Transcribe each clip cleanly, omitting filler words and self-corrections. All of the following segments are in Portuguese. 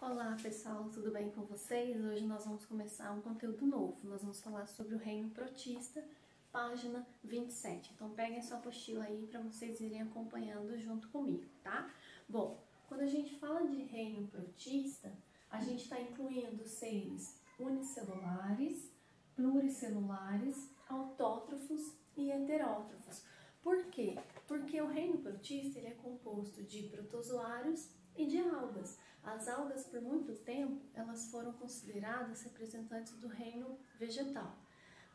Olá pessoal, tudo bem com vocês? Hoje nós vamos começar um conteúdo novo. Nós vamos falar sobre o reino protista, página 27. Então peguem a sua apostila aí para vocês irem acompanhando junto comigo, tá? Bom, quando a gente fala de reino protista, a gente está incluindo seres unicelulares, pluricelulares, autótrofos e heterótrofos. Por quê? Porque o reino protista ele é composto de protozoários e de algas. As algas, por muito tempo, elas foram consideradas representantes do reino vegetal,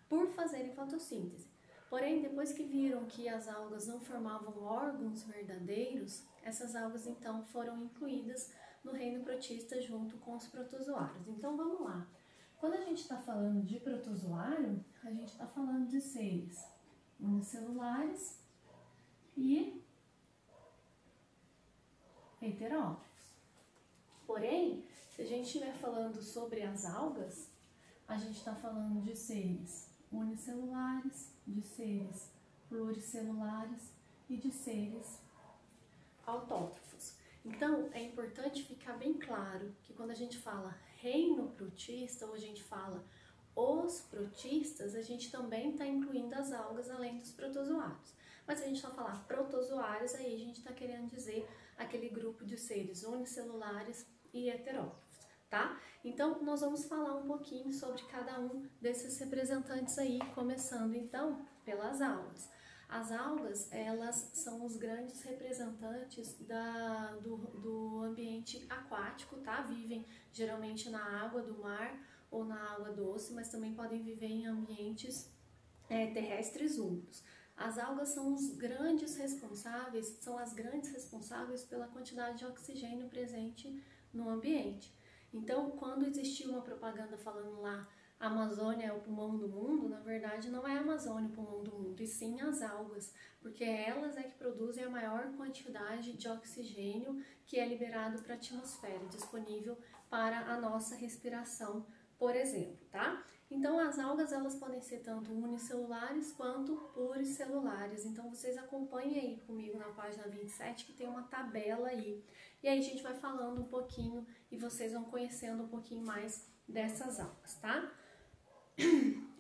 por fazerem fotossíntese. Porém, depois que viram que as algas não formavam órgãos verdadeiros, essas algas então foram incluídas no reino protista junto com os protozoários. Então vamos lá. Quando a gente está falando de protozoário, a gente está falando de seres unicelulares e heterótrofos. Porém, se a gente estiver falando sobre as algas, a gente está falando de seres unicelulares, de seres pluricelulares e de seres autótrofos. Então, é importante ficar bem claro que quando a gente fala reino protista, ou a gente fala os protistas, a gente também está incluindo as algas além dos protozoários. Mas se a gente só falar protozoários, aí a gente está querendo dizer aquele grupo de seres unicelulares e heterótrofos, tá? Então, nós vamos falar um pouquinho sobre cada um desses representantes aí, começando então pelas algas. As algas, elas são os grandes representantes do ambiente aquático, tá? Vivem geralmente na água do mar ou na água doce, mas também podem viver em ambientes terrestres úmidos. As algas são as grandes responsáveis pela quantidade de oxigênio presente no ambiente. Então, quando existia uma propaganda falando lá a Amazônia é o pulmão do mundo, na verdade não é a Amazônia o pulmão do mundo, e sim as algas, porque elas é que produzem a maior quantidade de oxigênio que é liberado para a atmosfera, disponível para a nossa respiração, por exemplo, tá? Então, as algas elas podem ser tanto unicelulares quanto pluricelulares. Então, vocês acompanhem aí comigo na página 27 que tem uma tabela aí. E aí a gente vai falando um pouquinho e vocês vão conhecendo um pouquinho mais dessas algas, tá?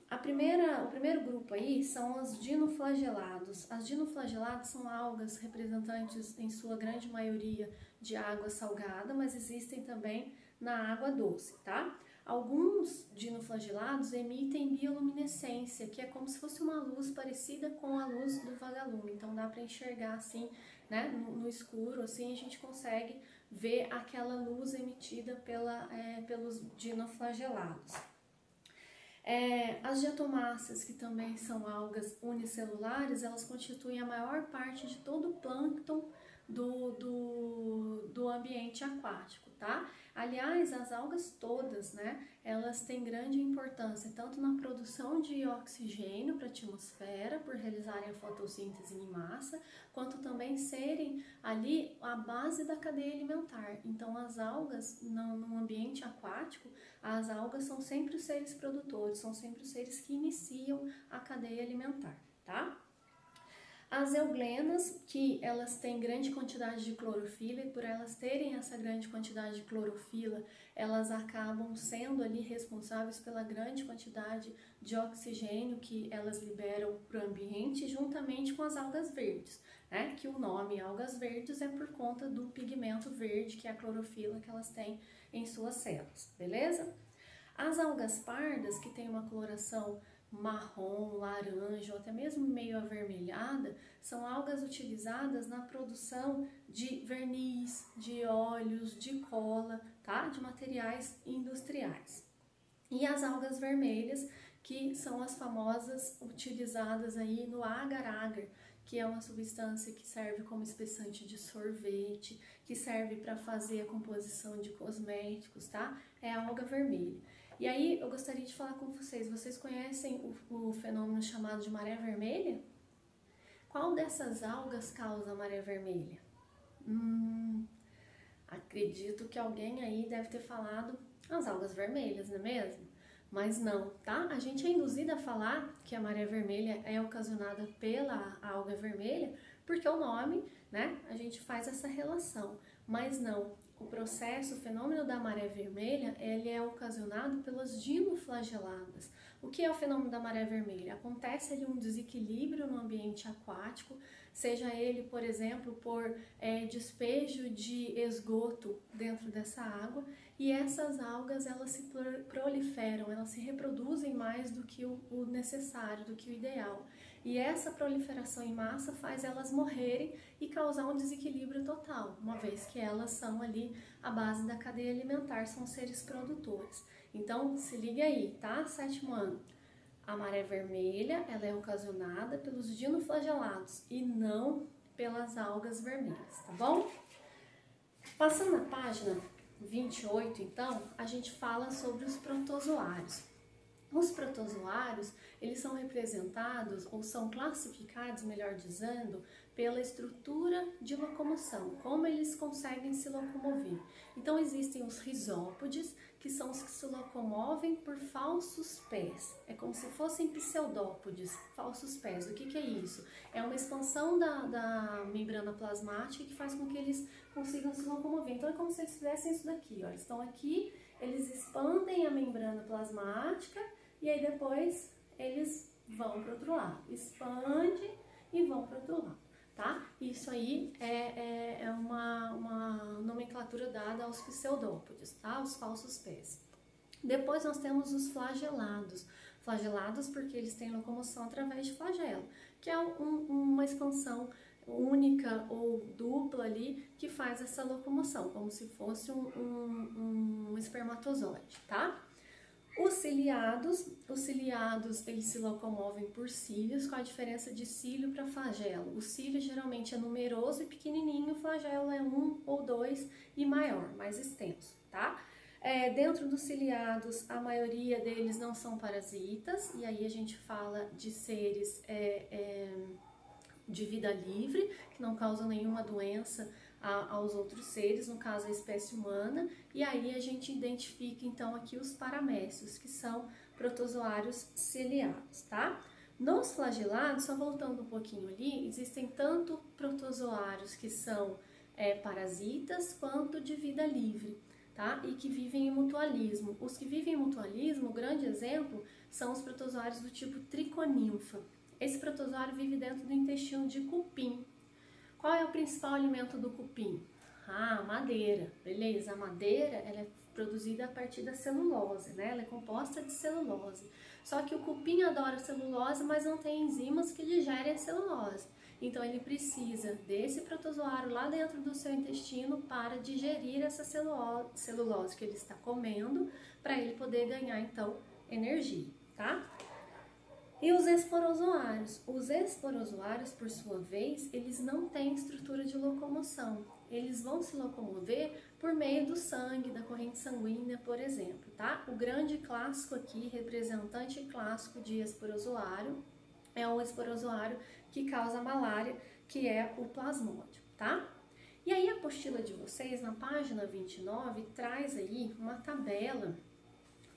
O primeiro grupo aí são os dinoflagelados. As dinoflageladas são algas representantes, em sua grande maioria, de água salgada, mas existem também na água doce, tá? Alguns dinoflagelados emitem bioluminescência, que é como se fosse uma luz parecida com a luz do vagalume. Então dá para enxergar assim, né, no escuro, assim a gente consegue ver aquela luz emitida pelos dinoflagelados. As diatomáceas, que também são algas unicelulares, elas constituem a maior parte de todo o plâncton do ambiente aquático, tá? Aliás, as algas todas, né, elas têm grande importância tanto na produção de oxigênio para a atmosfera, por realizarem a fotossíntese em massa, quanto também serem ali a base da cadeia alimentar. Então, as algas, no ambiente aquático, as algas são sempre os seres produtores, são sempre os seres que iniciam a cadeia alimentar, tá? As euglenas, que elas têm grande quantidade de clorofila e por elas terem essa grande quantidade de clorofila, elas acabam sendo ali responsáveis pela grande quantidade de oxigênio que elas liberam para o ambiente, juntamente com as algas verdes, né? Que o nome algas verdes é por conta do pigmento verde, que é a clorofila que elas têm em suas células, beleza? As algas pardas, que têm uma coloração marrom, laranja ou até mesmo meio avermelhada, são algas utilizadas na produção de verniz, de óleos, de cola, tá? De materiais industriais. E as algas vermelhas, que são as famosas utilizadas aí no agar-agar, que é uma substância que serve como espessante de sorvete, que serve para fazer a composição de cosméticos, tá? É a alga vermelha. E aí eu gostaria de falar com vocês conhecem o fenômeno chamado de maré vermelha? Qual dessas algas causa a maré vermelha? Acredito que alguém aí deve ter falado as algas vermelhas, não é mesmo? Mas não, tá? A gente é induzido a falar que a maré vermelha é ocasionada pela alga vermelha, porque o nome, né, a gente faz essa relação. Mas não, o processo, o fenômeno da maré vermelha, ele é ocasionado pelas dinoflageladas. O que é o fenômeno da maré vermelha? Acontece ali um desequilíbrio no ambiente aquático, seja ele, por exemplo, por despejo de esgoto dentro dessa água, e essas algas elas se proliferam, elas se reproduzem mais do que o necessário, do que o ideal. E essa proliferação em massa faz elas morrerem e causar um desequilíbrio total, uma vez que elas são ali a base da cadeia alimentar, são seres produtores. Então, se liga aí, tá? 7º ano. A maré vermelha, ela é ocasionada pelos dinoflagelados e não pelas algas vermelhas, tá bom? Passando na página 28, então, a gente fala sobre os protozoários. Os protozoários, eles são representados ou são classificados, melhor dizendo, pela estrutura de locomoção, como eles conseguem se locomover. Então existem os rizópodes, que são os que se locomovem por falsos pés. É como se fossem pseudópodes, falsos pés. O que é isso? É uma expansão da membrana plasmática que faz com que eles consigam se locomover. Então é como se eles fizessem isso daqui, ó. Eles estão aqui, eles expandem a membrana plasmática e aí depois eles vão para o outro lado. Expande e vão para o outro lado, tá? Isso aí é uma nomenclatura dada aos pseudópodes, tá? Os falsos pés. Depois nós temos os flagelados. Flagelados porque eles têm locomoção através de flagelo, que é uma expansão única ou dupla ali que faz essa locomoção, como se fosse um espermatozoide, tá? Os ciliados, eles se locomovem por cílios, com a diferença de cílio para flagelo. O cílio geralmente é numeroso e pequenininho, o flagelo é 1 ou 2 e maior, mais extenso, tá? Dentro dos ciliados, a maioria deles não são parasitas, e aí a gente fala de seres de vida livre, que não causam nenhuma doença aos outros seres, no caso a espécie humana, e aí a gente identifica então aqui os paramécios, que são protozoários ciliados, tá? Nos flagelados, só voltando um pouquinho ali, existem tanto protozoários que são parasitas, quanto de vida livre, tá? E que vivem em mutualismo. Os que vivem em mutualismo, o grande exemplo, são os protozoários do tipo triconinfa. Esse protozoário vive dentro do intestino de cupim. Qual é o principal alimento do cupim? A madeira, beleza? A madeira ela é produzida a partir da celulose, né? Ela é composta de celulose. Só que o cupim adora celulose, mas não tem enzimas que digerem a celulose. Então ele precisa desse protozoário lá dentro do seu intestino para digerir essa celulose que ele está comendo, para ele poder ganhar então energia, tá? E os esporozoários? Os esporozoários, por sua vez, eles não têm estrutura de locomoção. Eles vão se locomover por meio do sangue, da corrente sanguínea, por exemplo, tá? O grande clássico aqui, representante clássico de esporozoário, é o esporozoário que causa malária, que é o plasmódio, tá? E aí a apostila de vocês, na página 29, traz aí uma tabela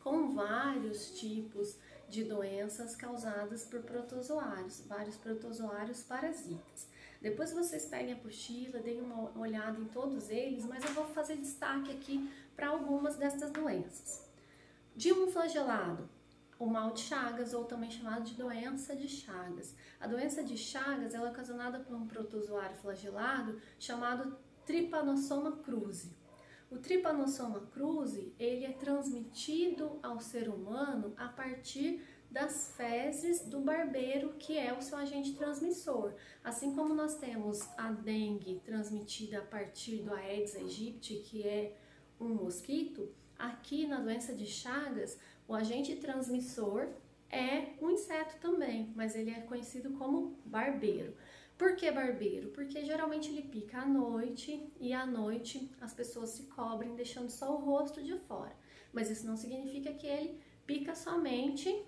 com vários tipos de doenças causadas por protozoários, vários protozoários parasitas. Depois vocês peguem a apostila, deem uma olhada em todos eles, mas eu vou fazer destaque aqui para algumas destas doenças. De um flagelado, o mal de Chagas, ou também chamado de doença de Chagas. A doença de Chagas ela é ocasionada por um protozoário flagelado chamado Trypanosoma cruzi. O Trypanosoma cruzi, ele é transmitido ao ser humano a partir das fezes do barbeiro, que é o seu agente transmissor. Assim como nós temos a dengue transmitida a partir do Aedes aegypti, que é um mosquito, aqui na doença de Chagas, o agente transmissor é um inseto também, mas ele é conhecido como barbeiro. Por que barbeiro? Porque geralmente ele pica à noite e à noite as pessoas se cobrem deixando só o rosto de fora. Mas isso não significa que ele pica somente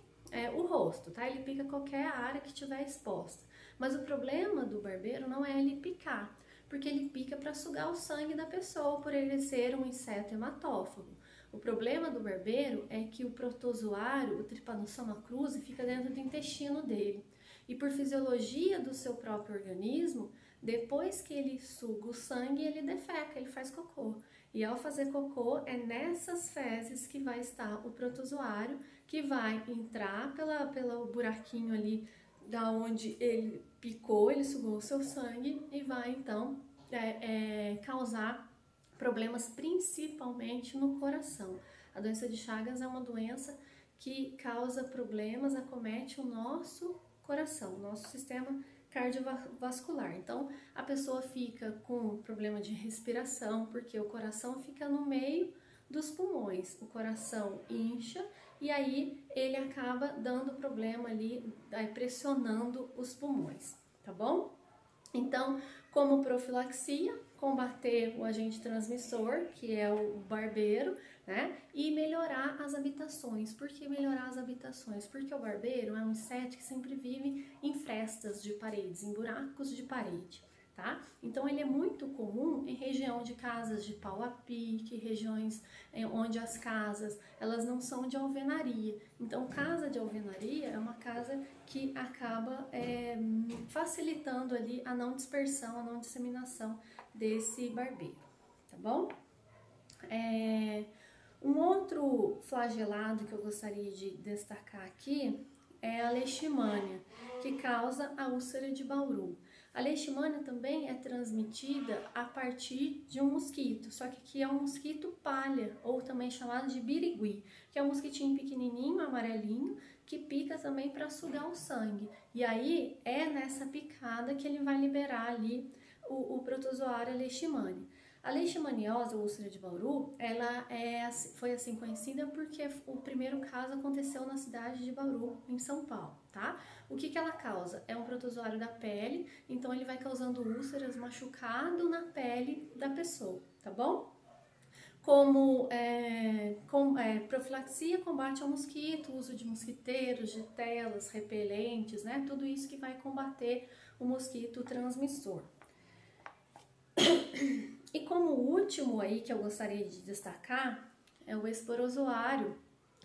o rosto, tá? Ele pica qualquer área que estiver exposta. Mas o problema do barbeiro não é ele picar, porque ele pica para sugar o sangue da pessoa por ele ser um inseto hematófago. O problema do barbeiro é que o protozoário, o Trypanosoma cruzi, fica dentro do intestino dele. E por fisiologia do seu próprio organismo, depois que ele suga o sangue, ele defeca, ele faz cocô. E ao fazer cocô, é nessas fezes que vai estar o protozoário, que vai entrar pelo buraquinho ali da onde ele picou, ele sugou o seu sangue e vai então causar problemas principalmente no coração. A doença de Chagas é uma doença que causa problemas, acomete o nosso coração, o nosso sistema cardiovascular. Então, a pessoa fica com problema de respiração, porque o coração fica no meio dos pulmões. O coração incha e aí ele acaba dando problema ali, pressionando os pulmões, tá bom? Então, como profilaxia, combater o agente transmissor, que é o barbeiro, né? E melhorar as habitações. Por que melhorar as habitações? Porque o barbeiro é um inseto que sempre vive em frestas de paredes, em buracos de parede, tá? Então ele é muito comum em região de casas de pau a pique, regiões onde as casas elas não são de alvenaria. Então casa de alvenaria é uma casa que acaba facilitando ali a não dispersão, a não disseminação desse barbeiro, tá bom? Um outro flagelado que eu gostaria de destacar aqui é a leishmania, que causa a úlcera de Bauru. A leishmania também é transmitida a partir de um mosquito, só que aqui é um mosquito palha, ou também chamado de birigui, que é um mosquitinho pequenininho, amarelinho, que pica também para sugar o sangue. E aí é nessa picada que ele vai liberar ali o protozoário leishmania. A leishmaniose, ou úlcera de Bauru, ela foi assim conhecida porque o primeiro caso aconteceu na cidade de Bauru, em São Paulo, tá? O que ela causa? É um protozoário da pele, então ele vai causando úlceras, machucado na pele da pessoa, tá bom? Como profilaxia, combate ao mosquito, uso de mosquiteiros, de telas, repelentes, né? Tudo isso que vai combater o mosquito transmissor. E como último aí que eu gostaria de destacar é o esporozoário,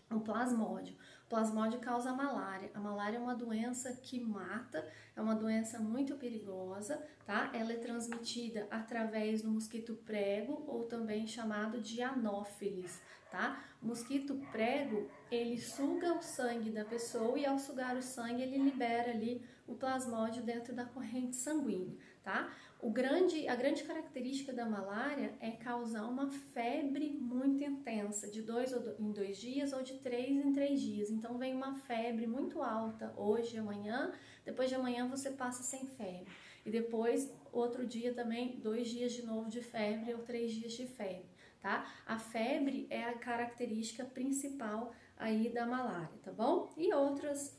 o plasmódio. O plasmódio causa malária. A malária é uma doença que mata, é uma doença muito perigosa, tá? Ela é transmitida através do mosquito prego, ou também chamado de anófeles, tá? O mosquito prego, ele suga o sangue da pessoa e ao sugar o sangue ele libera ali o plasmódio dentro da corrente sanguínea, tá? A grande característica da malária é causar uma febre muito intensa, de 2 em 2 dias ou de 3 em 3 dias. Então vem uma febre muito alta hoje, amanhã, depois de amanhã você passa sem febre. E depois, outro dia também, 2 dias de novo de febre ou 3 dias de febre, tá? A febre é a característica principal aí da malária, tá bom? E outros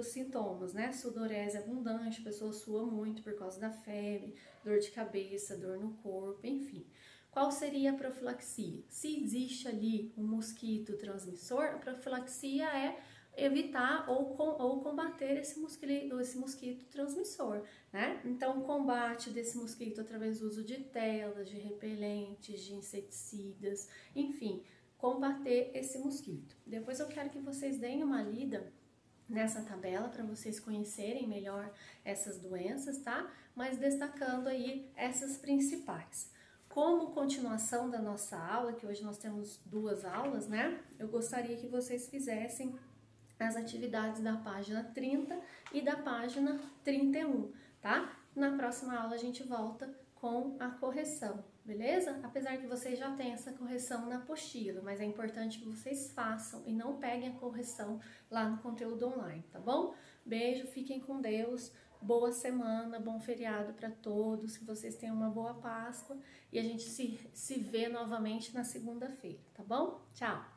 sintomas, né? Sudorese abundante, a pessoa sua muito por causa da febre, dor de cabeça, dor no corpo, enfim. Qual seria a profilaxia? Se existe ali um mosquito transmissor, a profilaxia é evitar ou combater esse mosquito transmissor, né? Então, o combate desse mosquito através do uso de telas, de repelentes, de inseticidas, enfim, combater esse mosquito. Depois eu quero que vocês deem uma lida nessa tabela para vocês conhecerem melhor essas doenças, tá? Mas destacando aí essas principais. Como continuação da nossa aula, que hoje nós temos 2 aulas, né? Eu gostaria que vocês fizessem as atividades da página 30 e da página 31, tá? Na próxima aula a gente volta com a correção, beleza? Apesar que vocês já têm essa correção na apostila, mas é importante que vocês façam e não peguem a correção lá no conteúdo online, tá bom? Beijo, fiquem com Deus, boa semana, bom feriado para todos, que vocês tenham uma boa Páscoa e a gente se vê novamente na segunda-feira, tá bom? Tchau!